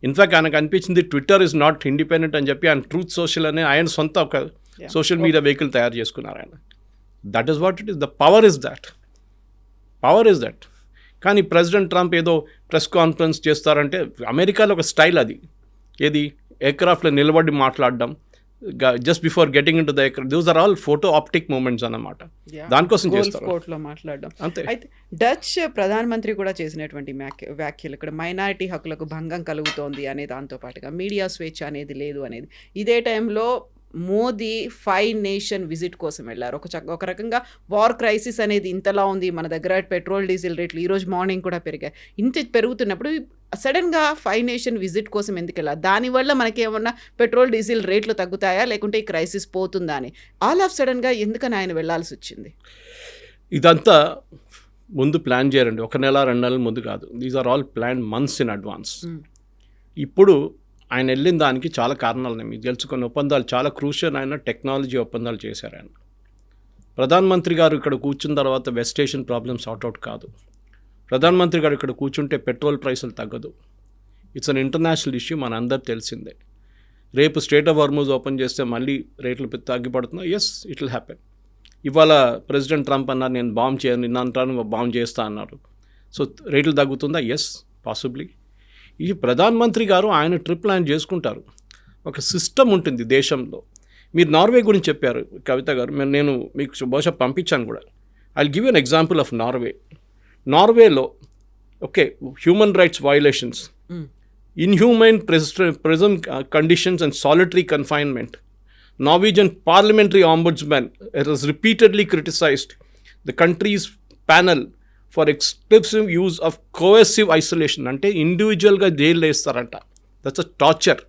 ఇన్ఫ్యాక్ట్ ఆయనకు అనిపించింది ట్విట్టర్ ఇస్ నాట్ ఇండిపెండెంట్ అని చెప్పి ఆయన ట్రూత్ సోషల్ అనే ఆయన సొంత ఒక సోషల్ మీడియా వెహికల్ తయారు చేసుకున్నారు ఆయన. That is what it is. The power is that. కానీ ప్రెసిడెంట్ ట్రంప్ ఏదో ప్రెస్ కాన్ఫరెన్స్ చేస్తారంటే అమెరికాలో ఒక స్టైల్ అది. ఏది? ఎయిర్క్రాఫ్ట్లో నిలబడి మాట్లాడడం, just before getting in to the aircraft. Those are all photo optic moments అన్నమాట. దానికోసం చేస్తారు. కోర్టులో మాట్లాడడం అంతే. అయితే డచ్ ప్రధానమంత్రి కూడా చేసినటువంటి వ్యాఖ్యలు ఇక్కడ మైనారిటీ హక్కులకు భంగం కలుగుతోంది అనే దాంతో పాటుగా మీడియా స్వేచ్ఛ అనేది లేదు అనేది. ఇదే టైంలో మోదీ 5 నేషన్ విజిట్ కోసం వెళ్ళారు. ఒక రకంగా వార్ క్రైసిస్ అనేది ఇంతలా ఉంది, మన దగ్గర పెట్రోల్ డీజిల్ రేట్లు ఈరోజు మార్నింగ్ కూడా పెరిగాయి. ఇంత పెరుగుతున్నప్పుడు సడన్గా 5 నేషన్ విజిట్ కోసం ఎందుకు వెళ్ళారు? దానివల్ల మనకి ఏమన్నా పెట్రోల్ డీజిల్ రేట్లు తగ్గుతాయా, లేకుంటే ఈ క్రైసిస్ పోతుందా అని ఆల్ ఆఫ్ సడన్గా ఎందుకని ఆయన వెళ్ళాల్సి వచ్చింది? ఇదంతా ముందు ప్లాన్ చేయరండి, 1 నెల 2 నెలల ముందు కాదు. These are all plan months in advance. ఇప్పుడు ఆయన వెళ్ళిన దానికి చాలా కారణాలు ఉన్నాయి. మీకు తెలుసుకున్న ఒప్పందాలు చాలా క్రూషియల్. ఆయన టెక్నాలజీ ఒప్పందాలు చేశారు ఆయన. ప్రధానమంత్రి గారు ఇక్కడ కూర్చున్న తర్వాత వెస్ట్ స్టేషన్ ప్రాబ్లమ్ సార్ట్అవుట్ కాదు. ప్రధానమంత్రి గారు ఇక్కడ కూర్చుంటే పెట్రోల్ ప్రైసులు తగ్గదు. ఇట్స్ అన్ ఇంటర్నేషనల్ ఇష్యూ, మన అందరు తెలిసిందే. రేపు స్ట్రేట్ ఆఫ్ హార్మూజ్ ఓపెన్ చేస్తే మళ్ళీ రేట్లు తగ్గిపడుతున్నాయి. Yes, it will happen. ఇవాళ ప్రెసిడెంట్ ట్రంప్ అన్నారు నేను బాంబ్ చేయను, నిన్న అంటాను బాంబ్ చేస్తా అన్నారు. సో రేట్లు తగ్గుతుందా? Yes, possibly. ఈ ప్రధానమంత్రి గారు ఆయన ట్రిప్ ప్లాన్ చేసుకుంటారు. ఒక సిస్టమ్ ఉంటుంది దేశంలో. మీరు నార్వే గురించి చెప్పారు కవిత గారు, నేను మీకు బహుశా పంపించాను కూడా. I give an example of నార్వేలో okay, human rights violations, inhuman prison conditions and solitary confinement. Norwegian parliamentary ombudsman has repeatedly criticized the country's panel for excessive use of coercive isolation. అంటే ఇండివిజువల్గా జైల్లో వేస్తారంట. That's a torture.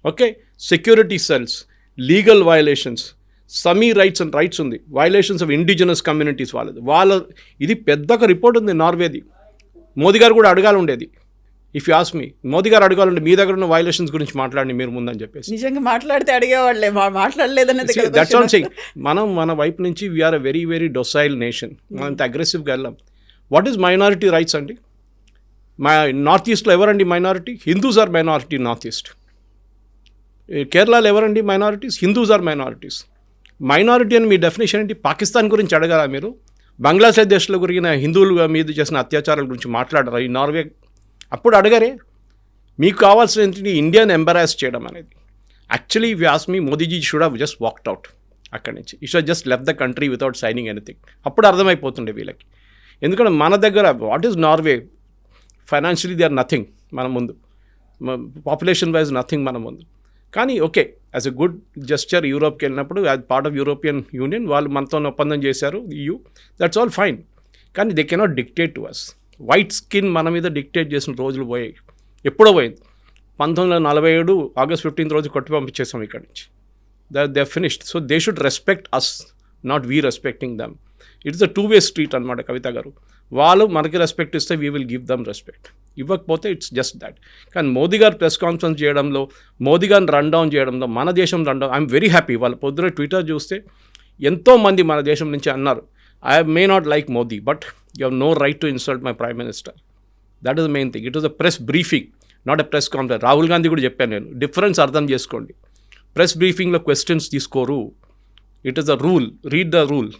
Okay, security cells, legal violations, Sami rights and rights ఉంది, violations of indigenous communities ఇది పెద్ద ఒక report ఉంది నార్వేది. మోదీ గారు కూడా అడగాలి ఉండేది. If you ask me, Modi గారు అడగాలంటే మీ దగ్గర ఉన్న వయలేషన్స్ గురించి మాట్లాడి మీరు ముందని చెప్పేసి. నిజంగా మాట్లాడితే అడిగేవాళ్ళే, మాట్లాడలేదనేది. That's all saying. మనం మన వైపు నుంచి we are a very very docile nation. మనం అంత అగ్రెసివ్గా వెళ్ళాం. వాట్ ఈజ్ మైనారిటీ రైట్స్ అండి? నార్త్ ఈస్ట్లో ఎవరండి minority? Hindus are minority north east. కేరళలో ఎవరండి minorities? Hindus are minorities. Minority అని మీ డెఫినేషన్ ఏంటి? పాకిస్తాన్ గురించి అడగాలా మీరు? బంగ్లాదేశ్లో గురిగిన హిందువుల మీద చేసిన అత్యాచారాల గురించి మాట్లాడరా ఈ నార్వే? అప్పుడు అడగరే. మీకు కావాల్సిన ఇండియన్ ఎంబరాస్ చేయడం అనేది. Actually if you ask me, Modiji should have just walked out అక్కడి నుంచి. He should just left the country without signing anything. అప్పుడు అర్థమైపోతుండే వీళ్ళకి. ఎందుకంటే మన దగ్గర what is Norway? Financially they are nothing మన ముందు, పాపులేషన్ వైజ్ నథింగ్ మన ముందు. కానీ okay, as a good gesture యూరోప్కి వెళ్ళినప్పుడు as part of European Union వాళ్ళు మనతో ఒప్పందం చేశారు, EU. That's all fine. కానీ they cannot dictate to us. White skin మన మీద డిక్టేట్ చేసిన రోజులు పోయాయి. ఎప్పుడో పోయింది. 1947 ఆగస్ట్ 15 రోజు కొట్టి పంపించేసాం ఇక్కడి నుంచి. They finished. So they should respect us, not we respecting them. It's a 2-way street అనమాట కవిత గారు. వాళ్ళు మనకి రెస్పెక్ట్ ఇస్తే we will give them respect. ఇవ్వకపోతే ఇట్స్ జస్ట్ దాట్. కానీ మోదీ గారు ప్రెస్ కాన్ఫరెన్స్ చేయడంలో, మోదీ గారిని రన్ డౌన్ చేయడంలో, మన దేశం run down, I'm very happy. వాళ్ళ పొద్దున ట్విట్టర్ చూస్తే ఎంతోమంది మన దేశం నుంచి అన్నారు, I may not like Modi but you have no right to insult my prime minister. That is the main thing. It was a press briefing, not a press conference. Rahul Gandhi కూడా చెప్పాను నేను, డిఫరెన్స్ అర్థం చేసుకోండి. ప్రెస్ బ్రీఫింగ్లో క్వశ్చన్స్ తీసుకోరు, it is a rule, read the rule.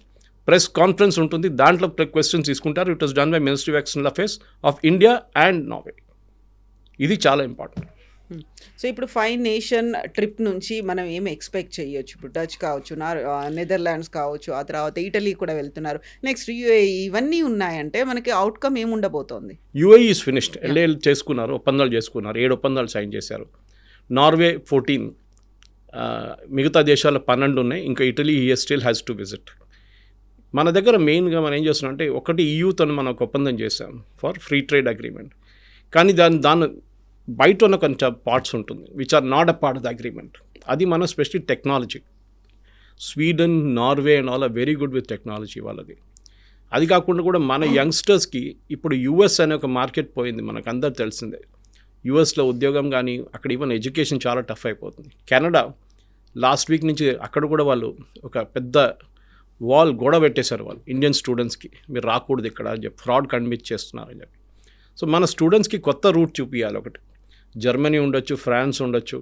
Press conference ఉంటుంది, దాంట్లో questions తీసుకుంటారు. It was done by ministry of external affairs of India and Norway. ఇది చాలా ఇంపార్టెంట్. సో ఇప్పుడు 5 నేషన్ ట్రిప్ నుంచి మనం ఏం ఎక్స్పెక్ట్ చేయొచ్చు? ఇప్పుడు డచ్ కావచ్చు, నెదర్లాండ్స్ కావచ్చు, ఆ తర్వాత ఇటలీ కూడా వెళ్తున్నారు, నెక్స్ట్ యూఏఈ, ఇవన్నీ ఉన్నాయంటే మనకి అవుట్కమ్ ఏముండబోతోంది? యూఏఈ ఈజ్ ఫినిష్డ్, ఎల్ఏఎల్ చేసుకున్నారు, ఒప్పందాలు చేసుకున్నారు, 7 ఒప్పందాలు సైన్ చేశారు. నార్వే 14, మిగతా దేశాలు 12 ఉన్నాయి. ఇంకా Italy still has to visit. మన దగ్గర మెయిన్గా మనం ఏం చేస్తున్నాం అంటే, ఒకటి ఈయూతో మనం ఒక ఒప్పందం చేసాం ఫర్ ఫ్రీ ట్రేడ్ అగ్రిమెంట్. కానీ దాని బయట ఉన్న కొంచెం పార్ట్స్ ఉంటుంది which are not a part of the agreement. అది మన specially technology. Sweden, Norway and all are very good with technology వాళ్ళది. అది కాకుండా కూడా మన యంగ్స్టర్స్కి ఇప్పుడు యూఎస్ అనే ఒక మార్కెట్ పోయింది, మనకు అందరు తెలిసిందే. యూఎస్లో ఉద్యోగం కానీ అక్కడ ఈవెన్ ఎడ్యుకేషన్ చాలా టఫ్ అయిపోతుంది. కెనడా లాస్ట్ వీక్ నుంచి అక్కడ కూడా వాళ్ళు ఒక పెద్ద గోడ పెట్టేశారు వాళ్ళు ఇండియన్ స్టూడెంట్స్కి, మీరు రాకూడదు ఇక్కడ అని చెప్పి, ఫ్రాడ్ కన్విన్స్ చేస్తున్నారని చెప్పి. సో మన స్టూడెంట్స్కి కొత్త రూట్ చూపించాలి. ఒకటి జర్మనీ ఉండొచ్చు, ఫ్రాన్స్ ఉండొచ్చు,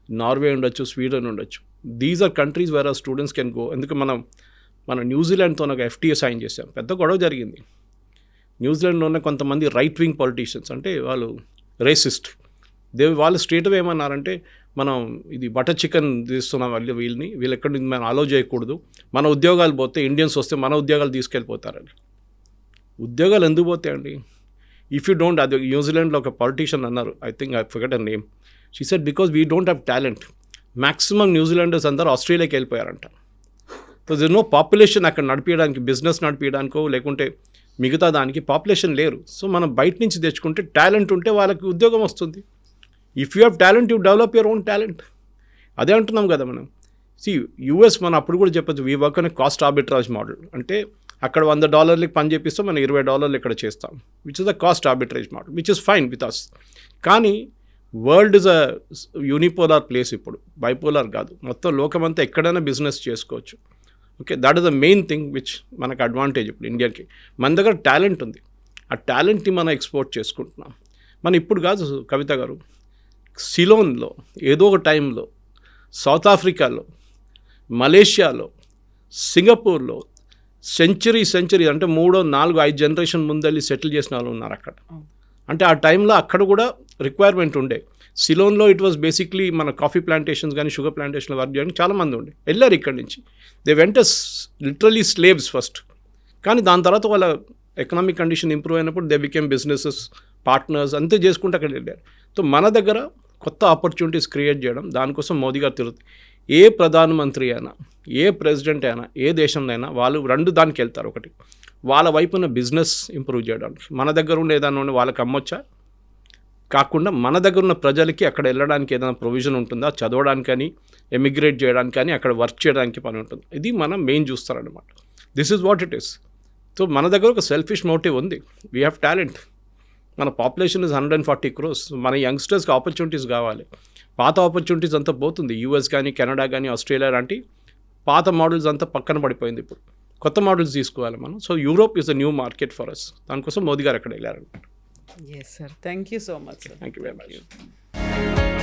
నార్వే ఉండొచ్చు, స్వీడన్ ఉండొచ్చు. These are countries where are students can go. ఎందుకు మన న్యూజిలాండ్తో ఒక ఎఫ్టీఏ సైన్ చేసాం, పెద్ద గొడవ జరిగింది. న్యూజిలాండ్లోనే కొంతమంది రైట్ వింగ్ పొలిటీషియన్స్, అంటే వాళ్ళు రేసిస్ట్, వాళ్ళు స్ట్రేట్ అవే ఏమన్నారంటే, మనం ఇది బటర్ చికెన్ తీస్తున్నాం వీళ్ళు ఎక్కడి నుంచి మనం అలో చేయకూడదు, మన ఉద్యోగాలు పోతే ఇండియన్స్ వస్తే మన ఉద్యోగాలు తీసుకెళ్ళిపోతారని. ఉద్యోగాలు ఎందుకు పోతాయండి? ఇఫ్ యూ డోంట్, అది న్యూజిలాండ్లో ఒక పొలిటీషియన్ అన్నారు, I think I forget her name, she said because we don't have talent. Maximum New Zealanders అందరూ ఆస్ట్రేలియాకి వెళ్ళిపోయారంట. సో దిర్ నో పాపులేషన్ అక్కడ నడిపించడానికి, బిజినెస్ నడిపించడానికో లేకుంటే మిగతా దానికి పాపులేషన్ లేరు. సో మనం బయట నుంచి తెచ్చుకుంటే, టాలెంట్ ఉంటే వాళ్ళకి ఉద్యోగం వస్తుంది. If you have talent, you develop your own talent. అదే అంటున్నాం కదా మనం. యూఎస్ మనం అప్పుడు కూడా చెప్పచ్చు, వీ వర్క్ అనే కాస్ట్ ఆర్బిట్రాజ్ మోడల్. అంటే అక్కడ $100 పని చేపిస్తాం, మనం $20 ఇక్కడ చేస్తాం, which is the cost arbitrage model, which is fine with us. కానీ world is a unipolar place ఇప్పుడు, బైపోలార్ కాదు. మొత్తం లోకమంతా ఎక్కడైనా బిజినెస్ చేసుకోవచ్చు. Okay, that is the main thing which మనకు అడ్వాంటేజ్ ఇప్పుడు ఇండియాకి. మన దగ్గర టాలెంట్ ఉంది, ఆ టాలెంట్ని మనం ఎక్స్పోర్ట్ చేసుకుంటున్నాం. మనం ఇప్పుడు కాదు కవిత గారు, సిలోన్లో ఏదో ఒక టైంలో, సౌత్ ఆఫ్రికాలో, మలేషియాలో, సింగపూర్లో సెంచరీ అంటే 3, 4, 5 జనరేషన్ ముందెళ్ళి సెటిల్ చేసిన వాళ్ళు ఉన్నారు అక్కడ. అంటే ఆ టైంలో అక్కడ కూడా రిక్వైర్మెంట్ ఉండే. సిలోన్లో ఇట్ వాజ్ బేసిక్లీ మన కాఫీ ప్లాంటేషన్స్ కానీ షుగర్ ప్లాంటేషన్లో వర్క్ చేయడానికి చాలామంది ఉండే, వెళ్ళారు ఇక్కడి నుంచి. దే వెంట లిటరలీ స్లేవ్స్ ఫస్ట్, కానీ దాని తర్వాత వాళ్ళ ఎకనామిక్ కండిషన్ ఇంప్రూవ్ అయినప్పుడు దే బికేమ్ బిజినెసెస్, పార్ట్నర్స్, అంతే చేసుకుంటూ అక్కడ వెళ్ళారు. సో మన దగ్గర కొత్త ఆపర్చునిటీస్ క్రియేట్ చేయడం, దానికోసం మోదీ గారు తిరుగుతుంది. ఏ ప్రధానమంత్రి అయినా, ఏ ప్రెసిడెంట్ అయినా, ఏ దేశంలో అయినా వాళ్ళు 2 దానికి వెళ్తారు. ఒకటి వాళ్ళ వైపున బిజినెస్ ఇంప్రూవ్ చేయడానికి, మన దగ్గర ఉండే ఏదైనా ఉండి వాళ్ళకి అమ్మొచ్చా, కాకుండా మన దగ్గర ఉన్న ప్రజలకి అక్కడ వెళ్ళడానికి ఏదైనా ప్రొవిజన్ ఉంటుందా, చదవడానికి కానీ, ఎమిగ్రేట్ చేయడానికి కానీ, అక్కడ వర్క్ చేయడానికి పని ఉంటుంది. ఇది మనం మెయిన్ చూస్తారనమాట. This is what it is. So మన దగ్గర ఒక సెల్ఫిష్ మోటివ్ ఉంది, వీ హ్యావ్ టాలెంట్. మన పాపులేషన్ ఇస్ 140 crores. మన యంగ్స్టర్స్కి ఆపర్చునిటీస్ కావాలి. పాత ఆపర్చునిటీస్ అంతా పోతుంది. యూఎస్ కానీ, కెనడా కానీ, ఆస్ట్రేలియా లాంటి పాత మోడల్స్ అంతా పక్కన పడిపోయింది. ఇప్పుడు కొత్త మోడల్స్ తీసుకోవాలి మనం. So Europe is a new market for us. దానికోసం మోదీ గారు అక్కడ వెళ్ళారనమాట. Yes sir, thank you so much sir. Thank you very much.